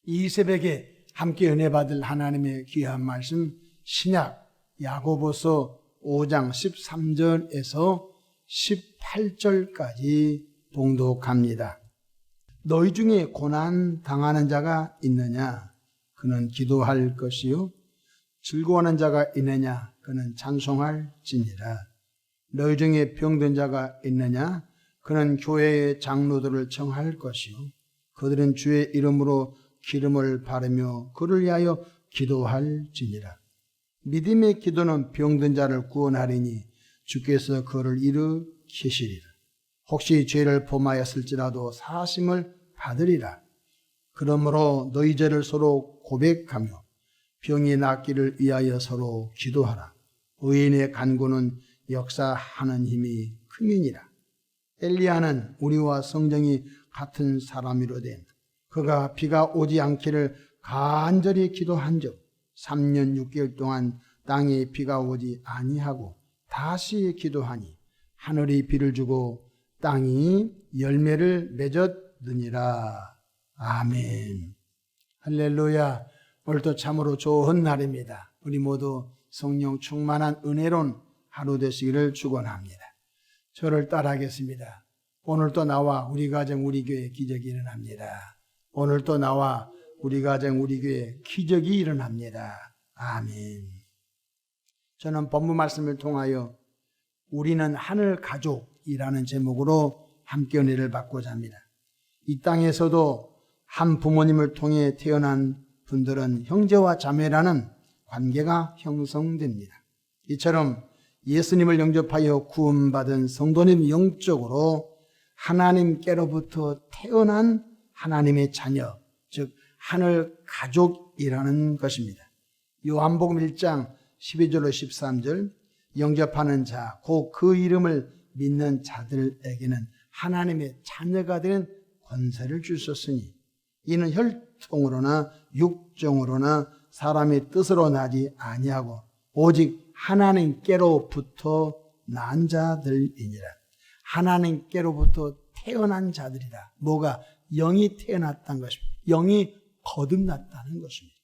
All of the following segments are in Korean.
이 새벽에 함께 은혜 받을 하나님의 귀한 말씀 신약 야고보서 5장 13절에서 18절까지 봉독합니다. 너희 중에 고난 당하는 자가 있느냐? 그는 기도할 것이요. 즐거워하는 자가 있느냐? 그는 찬송할지니라. 너희 중에 병든 자가 있느냐? 그는 교회의 장로들을 청할 것이요. 그들은 주의 이름으로 기름을 바르며 그를 위하여 기도할지니라. 믿음의 기도는 병든 자를 구원하리니 주께서 그를 일으키시리라. 혹시 죄를 범하였을지라도 사하심을 받으리라. 그러므로 너희 죄를 서로 고백하며 병이 낫기를 위하여 서로 기도하라. 의인의 간구는 역사하는 힘이 크니라. 엘리야는 우리와 성정이 같은 사람이로되 그가 비가 오지 않기를 간절히 기도한즉 3년 6개월 동안 땅에 비가 오지 아니하고 다시 기도하니 하늘이 비를 주고 땅이 열매를 맺었느니라. 아멘. 할렐루야. 오늘도 참으로 좋은 날입니다. 우리 모두 성령 충만한 은혜로운 하루 되시기를 축원합니다. 저를 따라하겠습니다. 오늘도 나와 우리 가정 우리 교회 기적이 일어납니다. 오늘도 나와 우리 가정 우리 교회 기적이 일어납니다. 아멘. 저는 본문 말씀을 통하여 우리는 하늘 가족이라는 제목으로 함께 은혜를 받고자 합니다. 이 땅에서도 한 부모님을 통해 태어난 분들은 형제와 자매라는 관계가 형성됩니다. 이처럼 예수님을 영접하여 구원받은 성도님 영적으로 하나님께로부터 태어난 하나님의 자녀, 즉 하늘 가족이라는 것입니다. 요한복음 1장 12절로 13절 영접하는 자, 곧 그 이름을 믿는 자들에게는 하나님의 자녀가 되는 권세를 주셨으니 이는 혈통으로나 육정으로나 사람의 뜻으로 나지 아니하고 오직 하나님께로부터 난 자들이니라. 하나님께로부터 태어난 자들이다. 뭐가? 영이 태어났다는 것입니다. 영이 거듭났다는 것입니다.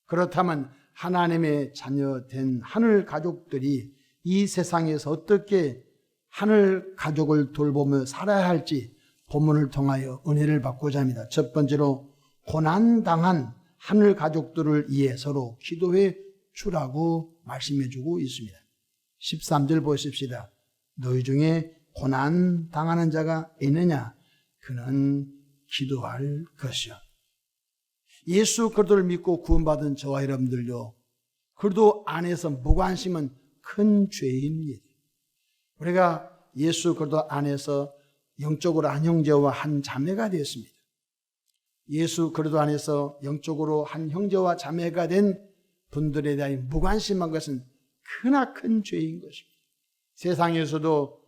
그렇다면 하나님의 자녀된 하늘 가족들이 이 세상에서 어떻게 하늘 가족을 돌보며 살아야 할지 본문을 통하여 은혜를 받고자 합니다. 첫 번째로 고난당한 하늘 가족들을 위해 서로 기도해 주라고 말씀해 주고 있습니다. 13절 보십시다. 너희 중에 고난당하는 자가 있느냐? 그는 기도할 것이요. 예수 그리스도를 믿고 구원받은 저와 여러분들요, 그리스도 안에서 무관심은 큰 죄입니다. 우리가 예수 그리스도 안에서 영적으로 한 형제와 한 자매가 되었습니다. 예수 그리스도 안에서 영적으로 한 형제와 자매가 된 분들에 대한 무관심한 것은 크나큰 죄인 것입니다. 세상에서도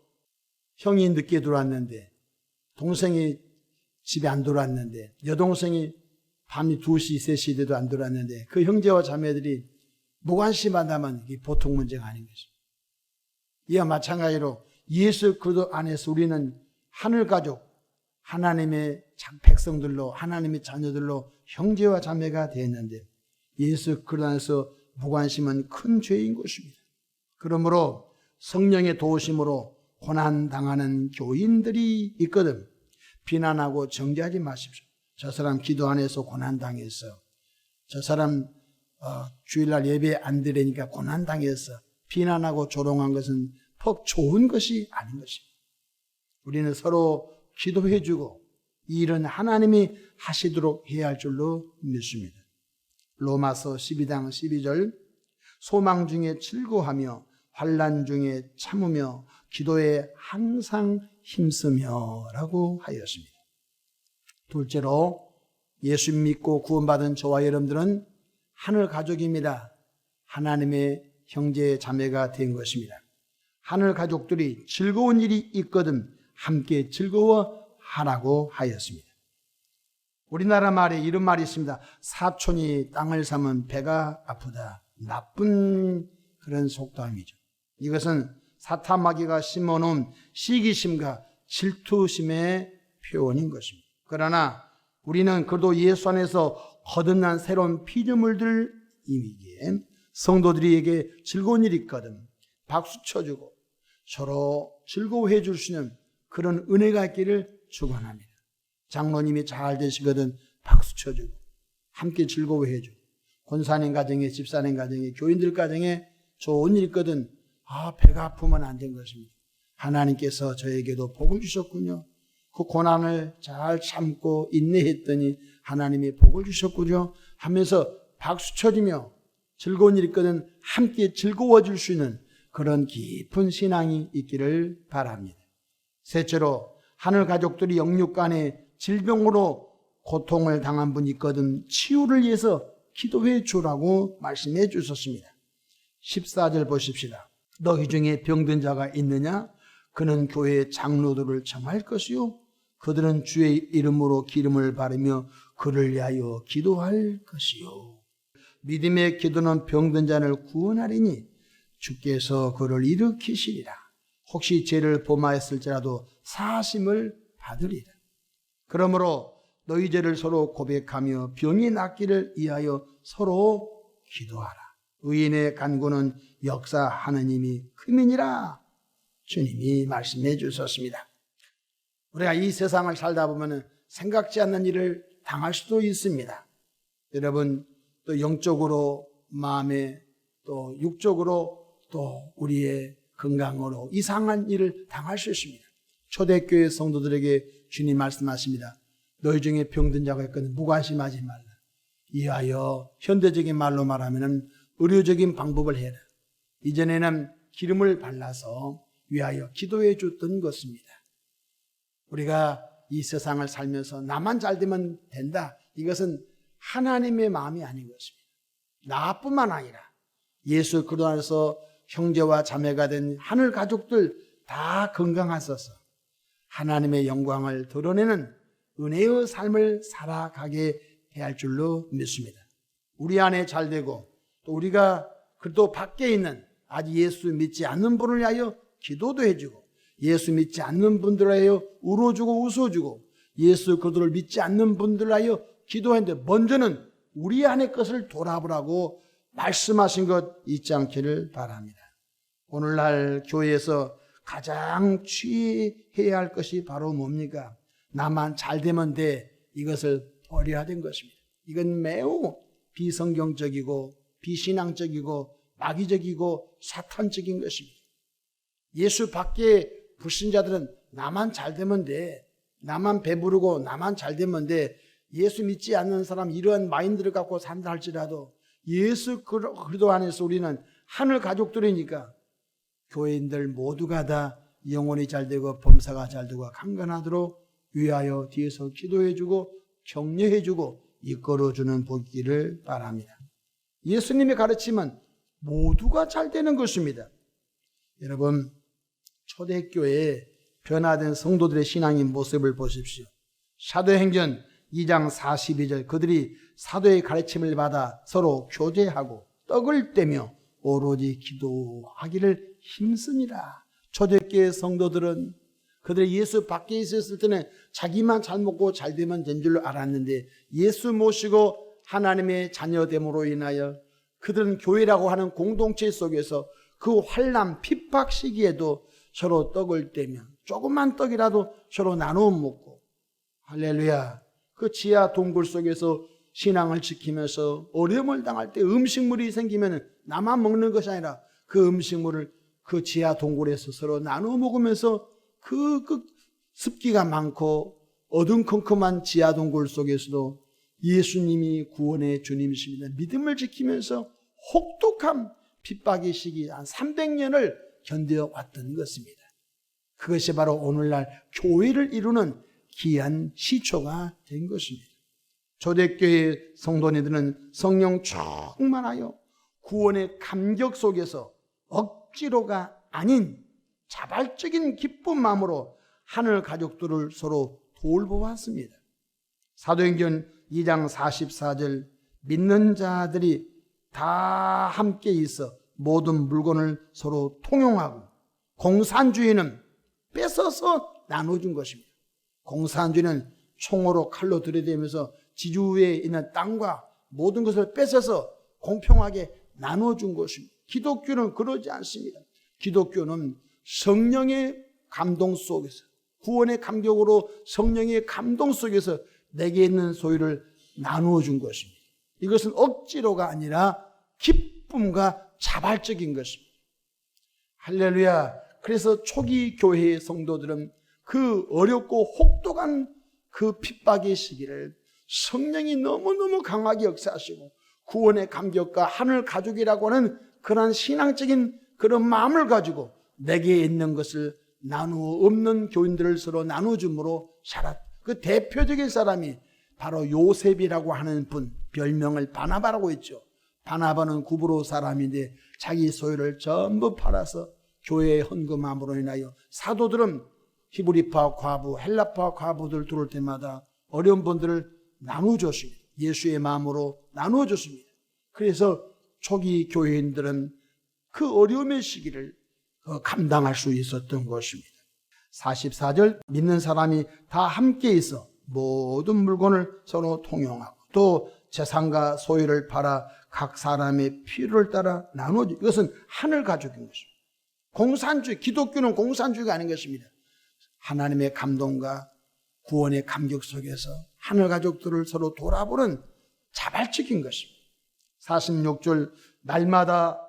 형이 늦게 들어왔는데, 동생이 집에 안 들어왔는데, 여동생이 밤이 2시, 3시 돼도 안 들어왔는데 그 형제와 자매들이 무관심하다면 이게 보통 문제가 아닌 것입니다. 이와 마찬가지로 예수 그리스도 안에서 우리는 하늘 가족, 하나님의 백성들로, 하나님의 자녀들로 형제와 자매가 되었는데 예수 그리스도 안에서 무관심은 큰 죄인 것입니다. 그러므로 성령의 도우심으로 고난당하는 교인들이 있거든 비난하고 정죄하지 마십시오. 저 사람 기도 안에서 고난당했어. 저 사람 주일날 예배 안 드리니까 고난당했어. 비난하고 조롱한 것은 퍽 좋은 것이 아닌 것입니다. 우리는 서로 기도해주고 이 일은 하나님이 하시도록 해야 할 줄로 믿습니다. 로마서 12장 12절 소망 중에 즐거워하며 환난 중에 참으며 기도에 항상 힘쓰며 라고 하였습니다. 둘째로 예수 믿고 구원받은 저와 여러분들은 하늘 가족입니다. 하나님의 형제 자매가 된 것입니다. 하늘 가족들이 즐거운 일이 있거든 함께 즐거워하라고 하였습니다. 우리나라 말에 이런 말이 있습니다. 사촌이 땅을 사면 배가 아프다. 나쁜 그런 속담이죠. 이것은 사타마귀가 심어놓은 시기심과 질투심의 표현인 것입니다. 그러나 우리는 그래도 예수 안에서 거듭난 새로운 피조물들이기에 성도들에게 즐거운 일이 있거든 박수 쳐주고 서로 즐거워해 줄 수 있는 그런 은혜가 있기를 축원합니다. 장로님이 잘 되시거든 박수 쳐주고 함께 즐거워해 주고 권사님 가정에, 집사님 가정에, 교인들 가정에 좋은 일 있거든 배가 아프면 안 된 것입니다. 하나님께서 저에게도 복을 주셨군요. 그 고난을 잘 참고 인내했더니 하나님이 복을 주셨군요 하면서 박수 쳐주며 즐거운 일 있거든 함께 즐거워질 수 있는 그런 깊은 신앙이 있기를 바랍니다. 셋째로 하늘 가족들이 영육간에 질병으로 고통을 당한 분이 있거든 치유를 위해서 기도해 주라고 말씀해 주셨습니다. 14절 보십시다. 너희 중에 병든 자가 있느냐? 그는 교회의 장로들을 청할 것이요 그들은 주의 이름으로 기름을 바르며 그를 위하여 기도할 것이요. 믿음의 기도는 병든 자를 구원하리니 주께서 그를 일으키시리라. 혹시 죄를 범하였을지라도 사하심을 받으리라. 그러므로 너희 죄를 서로 고백하며 병이 낫기를 위하여 서로 기도하라. 의인의 간구는 역사하는 힘이 큼이니라. 주님이 말씀해 주셨습니다. 우리가 이 세상을 살다 보면 생각지 않는 일을 당할 수도 있습니다. 여러분 또 영적으로 마음에 또 육적으로 또 우리의 건강으로 이상한 일을 당할 수 있습니다. 초대교회 성도들에게 주님 말씀하십니다. 너희 중에 병든 자가 있거든 무관심하지 말라. 이하여 현대적인 말로 말하면 의료적인 방법을 해라. 이전에는 기름을 발라서 위하여 기도해 줬던 것입니다. 우리가 이 세상을 살면서 나만 잘 되면 된다. 이것은 하나님의 마음이 아닌 것입니다. 나뿐만 아니라 예수 그리스도 안에서 형제와 자매가 된 하늘 가족들 다 건강하셔서 하나님의 영광을 드러내는 은혜의 삶을 살아가게 해야 할 줄로 믿습니다. 우리 안에 잘 되고 또 우리가 그래도 밖에 있는 아직 예수 믿지 않는 분을 위하여 기도도 해주고 예수 믿지 않는 분들을 위하여 울어주고 웃어주고 예수 그들을 믿지 않는 분들을 위하여 기도했는데 먼저는 우리 안의 것을 돌아보라고 말씀하신 것 잊지 않기를 바랍니다. 오늘날 교회에서 가장 취해야 할 것이 바로 뭡니까? 나만 잘 되면 돼. 이것을 버려야 된 것입니다. 이건 매우 비성경적이고 비신앙적이고 마귀적이고 사탄적인 것입니다. 예수 밖에 불신자들은 나만 잘 되면 돼. 나만 배부르고 나만 잘 되면 돼. 예수 믿지 않는 사람 이러한 마인드를 갖고 산다 할지라도 예수 그리스도 안에서 우리는 하늘 가족들이니까 교인들 모두가 다 영혼이 잘 되고 범사가 잘 되고 강건하도록 위하여 뒤에서 기도해주고 격려해주고 이끌어주는 복기를 바랍니다. 예수님의 가르침은 모두가 잘 되는 것입니다. 여러분 초대교회에 변화된 성도들의 신앙의 모습을 보십시오. 사도행전 2장 42절 그들이 사도의 가르침을 받아 서로 교제하고 떡을 떼며 오로지 기도하기를 힘씁니다. 초대교회 성도들은 그들이 예수 밖에 있었을 때는 자기만 잘 먹고 잘 되면 된 줄로 알았는데 예수 모시고 하나님의 자녀됨으로 인하여 그들은 교회라고 하는 공동체 속에서 그 환난 핍박 시기에도 서로 떡을 떼며 조그만 떡이라도 서로 나누어 먹고 할렐루야. 그 지하 동굴 속에서 신앙을 지키면서 어려움을 당할 때 음식물이 생기면 나만 먹는 것이 아니라 그 음식물을 그 지하 동굴에서 서로 나누어 먹으면서 그 습기가 많고 어둠컴컴한 지하 동굴 속에서도 예수님이 구원의 주님이십니다. 믿음을 지키면서 혹독한 핍박의 시기 한 300년을 견뎌왔던 것입니다. 그것이 바로 오늘날 교회를 이루는 귀한 시초가 된 것입니다. 초대교회 성도님들은 성령 충만하여 구원의 감격 속에서 억지로가 아닌 자발적인 기쁜 마음으로 하늘 가족들을 서로 돌보았습니다. 사도행전 2장 44절 믿는 자들이 다 함께 있어 모든 물건을 서로 통용하고 공산주의는 뺏어서 나눠준 것입니다. 공산주의는 총으로 칼로 들이대면서 지주위에 있는 땅과 모든 것을 뺏어서 공평하게 나눠준 것입니다. 기독교는 그러지 않습니다. 기독교는 성령의 감동 속에서, 구원의 감격으로 성령의 감동 속에서 내게 있는 소유를 나누어 준 것입니다. 이것은 억지로가 아니라 기쁨과 자발적인 것입니다. 할렐루야. 그래서 초기 교회의 성도들은 그 어렵고 혹독한 그 핍박의 시기를 성령이 너무너무 강하게 역사하시고 구원의 감격과 하늘 가족이라고 하는 그런 신앙적인 그런 마음을 가지고 내게 있는 것을 나누어 없는 교인들을 서로 나누줌으로 살았다. 그 대표적인 사람이 바로 요셉이라고 하는 분, 별명을 바나바라고 했죠. 바나바는 구브로 사람인데 자기 소유를 전부 팔아서 교회에 헌금함으로 인하여 사도들은 히브리파 과부, 헬라파 과부들 들어올 때마다 어려운 분들을 나누어줬습니다. 예수의 마음으로 나누어줬습니다. 그래서 초기 교회인들은 그 어려움의 시기를 감당할 수 있었던 것입니다. 44절, 믿는 사람이 다 함께 있어 모든 물건을 서로 통용하고 또 재산과 소유를 팔아 각 사람의 필요를 따라 나누어주. 이것은 하늘 가족인 것입니다. 공산주의, 기독교는 공산주의가 아닌 것입니다. 하나님의 감동과 구원의 감격 속에서 하늘 가족들을 서로 돌아보는 자발적인 것입니다. 46절, 날마다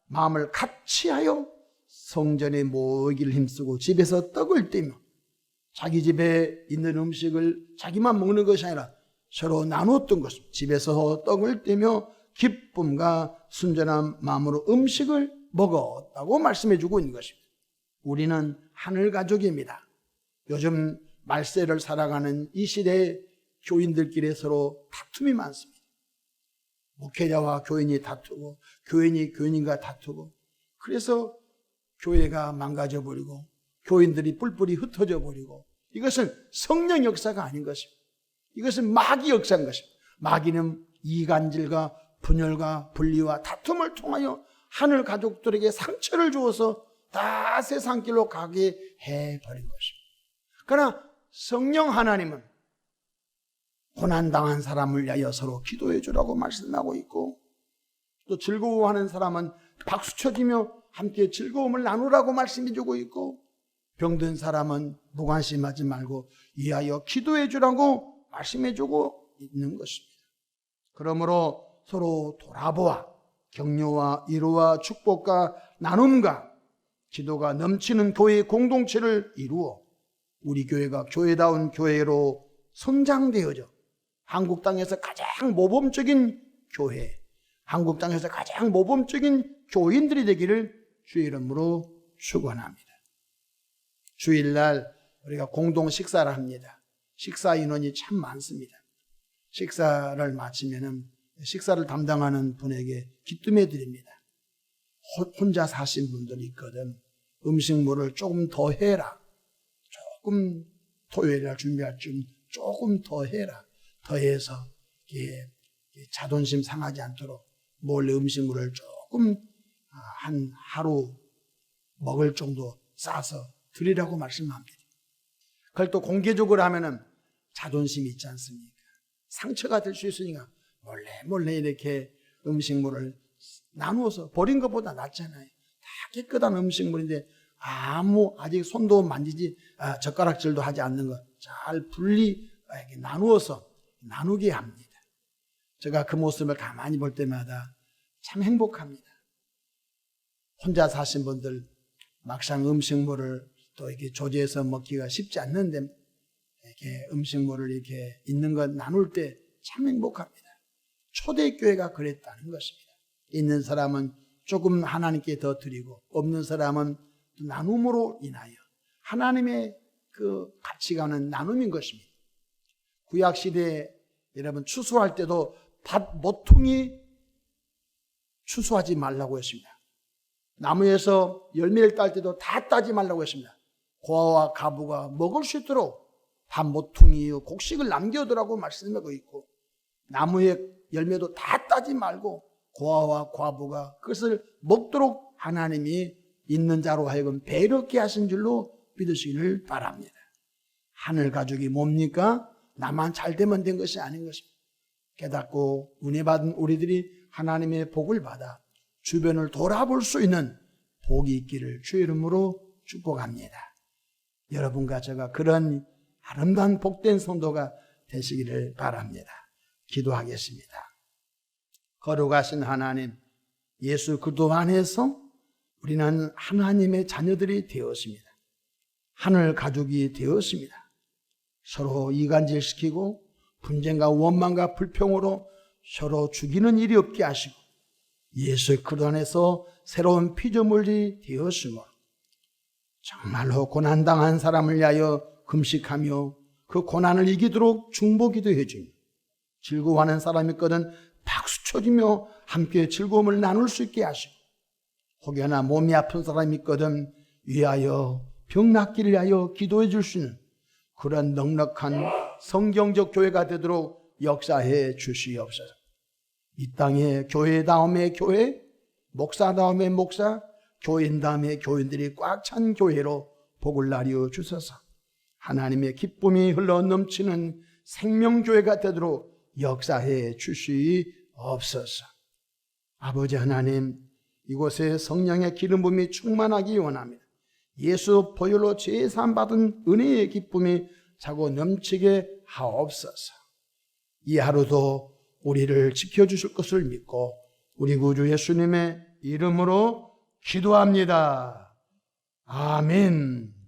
마음을 같이 하여 성전에 모이기를 힘쓰고 집에서 떡을 떼며, 자기 집에 있는 음식을 자기만 먹는 것이 아니라 서로 나누었던 것입니다. 집에서 떡을 떼며 기쁨과 순전한 마음으로 음식을 먹었다고 말씀해 주고 있는 것입니다. 우리는 하늘 가족입니다. 요즘 말세를 살아가는 이 시대에 교인들끼리 서로 다툼이 많습니다. 목회자와 교인이 다투고 교인이 교인과 다투고, 그래서 교회가 망가져 버리고 교인들이 뿔뿔이 흩어져 버리고, 이것은 성령 역사가 아닌 것입니다. 이것은 마귀 역사인 것입니다. 마귀는 이간질과 분열과 분리와 다툼을 통하여 하늘 가족들에게 상처를 주어서 다 세상길로 가게 해버린 것입니다. 그러나 성령 하나님은 고난당한 사람을 위하여 서로 기도해 주라고 말씀하고 있고, 또 즐거워하는 사람은 박수 쳐주며 함께 즐거움을 나누라고 말씀해 주고 있고, 병든 사람은 무관심하지 말고 위하여 기도해 주라고 말씀해 주고 있는 것입니다. 그러므로 서로 돌아보아 격려와 위로와 축복과 나눔과 기도가 넘치는 교회의 공동체를 이루어 우리 교회가 교회다운 교회로 성장되어져 한국 땅에서 가장 모범적인 교회, 한국 땅에서 가장 모범적인 교인들이 되기를 주의 이름으로 축원합니다. 주일날 우리가 공동 식사를 합니다. 식사 인원이 참 많습니다. 식사를 마치면은 식사를 담당하는 분에게 기뜸해 드립니다. 혼자 사신 분들이 있거든. 음식물을 조금 더 해라. 조금 토요일날 준비할 좀 조금 더 해라. 더해서 자존심 상하지 않도록 몰래 음식물을 조금 한 하루 먹을 정도 싸서 드리라고 말씀합니다. 그걸 또 공개적으로 하면은 자존심이 있지 않습니까? 상처가 될 수 있으니까 몰래 이렇게 음식물을 나누어서 버린 것보다 낫잖아요. 다 깨끗한 음식물인데 아직 손도 만지지 젓가락질도 하지 않는 것 잘 분리 나누어서 나누게 합니다. 제가 그 모습을 가만히 볼 때마다 참 행복합니다. 혼자 사신 분들 막상 음식물을 또 이렇게 조제해서 먹기가 쉽지 않는데 이렇게 음식물을 이렇게 있는 것 나눌 때 참 행복합니다. 초대교회가 그랬다는 것입니다. 있는 사람은 조금 하나님께 더 드리고 없는 사람은 나눔으로 인하여 하나님의 그 가치관은 나눔인 것입니다. 구약시대에 여러분 추수할 때도 밭 모퉁이 추수하지 말라고 했습니다. 나무에서 열매를 딸 때도 다 따지 말라고 했습니다. 고아와 가부가 먹을 수 있도록 밭 모퉁이 곡식을 남겨두라고 말씀하고 있고, 나무의 열매도 다 따지 말고 고아와 과부가 그것을 먹도록 하나님이 있는 자로 하여금 배롭게 하신 줄로 믿으시기를 바랍니다. 하늘 가족이 뭡니까? 나만 잘 되면 된 것이 아닌 것입니다. 깨닫고 은혜 받은 우리들이 하나님의 복을 받아 주변을 돌아볼 수 있는 복이 있기를 주의 이름으로 축복합니다. 여러분과 제가 그런 아름다운 복된 성도가 되시기를 바랍니다. 기도하겠습니다. 거룩하신 하나님, 예수 그리스도 안에서 우리는 하나님의 자녀들이 되었습니다. 하늘 가족이 되었습니다. 서로 이간질시키고 분쟁과 원망과 불평으로 서로 죽이는 일이 없게 하시고 예수 그리스도 안에서 새로운 피조물이 되었으므로 정말로 고난당한 사람을 위하여 금식하며 그 고난을 이기도록 중보기도 해주며 즐거워하는 사람이 있거든 박수 쳐주며 함께 즐거움을 나눌 수 있게 하시고 혹여나 몸이 아픈 사람이 있거든 위하여 병 낫기를 위하여 기도해 줄 수 있는 그런 넉넉한 성경적 교회가 되도록 역사해 주시옵소서. 이 땅에 교회 다음에 교회, 목사 다음에 목사, 교인 다음에 교인들이 꽉 찬 교회로 복을 나뉘어 주소서. 하나님의 기쁨이 흘러 넘치는 생명교회가 되도록 역사해 주시옵소서. 아버지 하나님, 이곳에 성령의 기름 부음이 충만하기 원합니다. 예수 보혈로 제사함 받은 은혜의 기쁨이 자고 넘치게 하옵소서. 이 하루도 우리를 지켜주실 것을 믿고 우리 구주 예수님의 이름으로 기도합니다. 아멘.